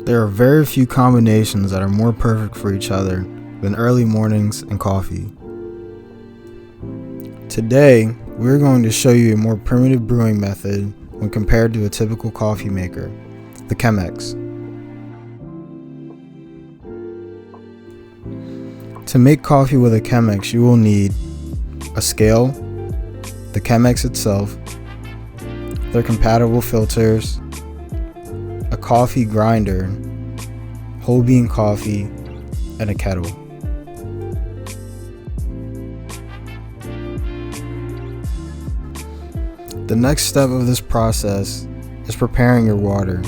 There are very few combinations that are more perfect for each other than early mornings and coffee. Today, we're going to show you a more primitive brewing method when compared to a typical coffee maker, the Chemex. To make coffee with a Chemex, you will need a scale, the Chemex itself, their compatible filters, a coffee grinder, whole bean coffee, and a kettle. The next step of this process is preparing your water.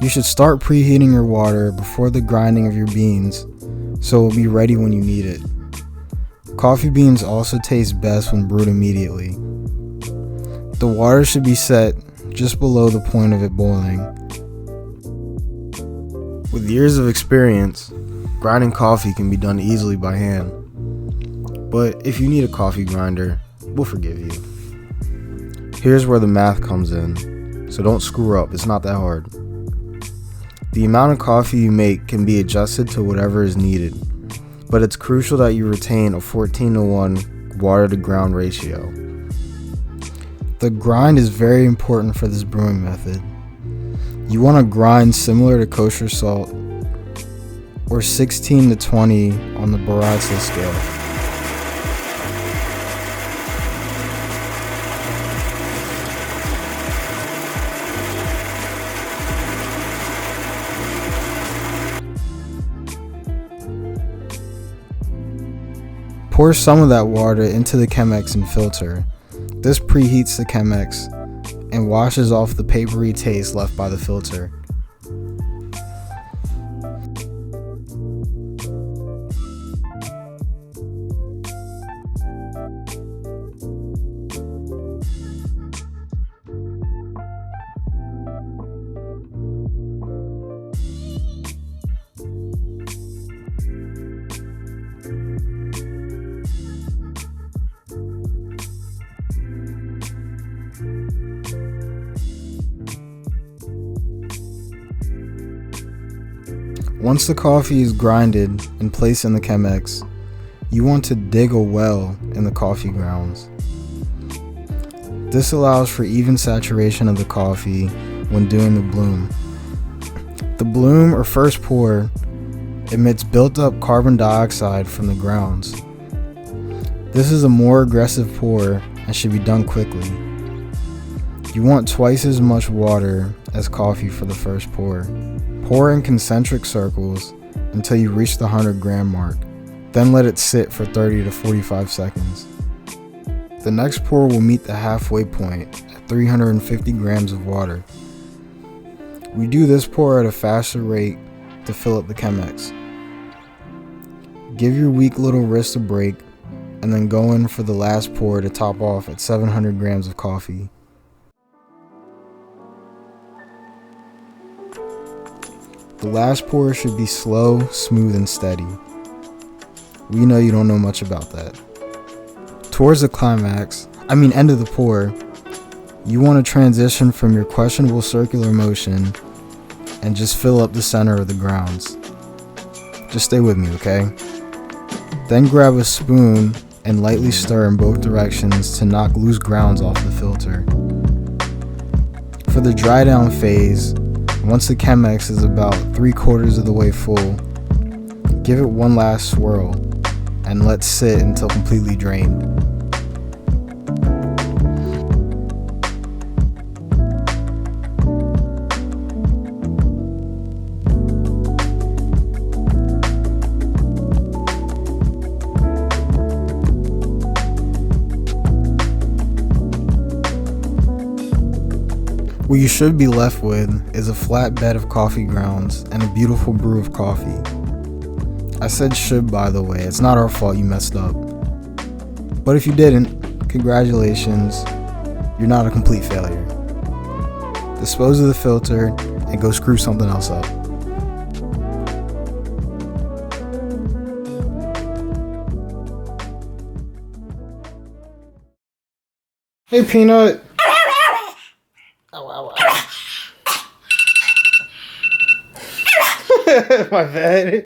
You should start preheating your water before the grinding of your beans so it will be ready when you need it. Coffee beans also taste best when brewed immediately. The water should be set just below the point of it boiling. With years of experience, grinding coffee can be done easily by hand. But if you need a coffee grinder, we'll forgive you. Here's where the math comes in, so don't screw up, it's not that hard. The amount of coffee you make can be adjusted to whatever is needed, but it's crucial that you retain a 14:1 water to ground ratio. The grind is very important for this brewing method. You want to grind similar to kosher salt, or 16:20 on the Baratza scale. Pour some of that water into the Chemex and filter. This preheats the Chemex and washes off the papery taste left by the filter. Once the coffee is grinded and placed in the Chemex, you want to dig a well in the coffee grounds. This allows for even saturation of the coffee when doing the bloom. The bloom or first pour emits built up carbon dioxide from the grounds. This is a more aggressive pour and should be done quickly. You want twice as much water as coffee for the first pour. Pour in concentric circles until you reach the 100-gram mark, then let it sit for 30 to 45 seconds. The next pour will meet the halfway point at 350 grams of water. We do this pour at a faster rate to fill up the Chemex. Give your weak little wrist a break and then go in for the last pour to top off at 700 grams of coffee. The last pour should be slow, smooth, and steady. We know you don't know much about that. Towards the end of the pour, you want to transition from your questionable circular motion and just fill up the center of the grounds. Just stay with me, okay? Then grab a spoon and lightly stir in both directions to knock loose grounds off the filter. For the dry down phase, once the Chemex is about 3/4 of the way full, give it one last swirl and let sit until completely drained. What you should be left with is a flat bed of coffee grounds and a beautiful brew of coffee. I said should, by the way, it's not our fault you messed up. But if you didn't, congratulations, you're not a complete failure. Dispose of the filter and go screw something else up. Hey, Peanut. Ow, ow, ow. My bad.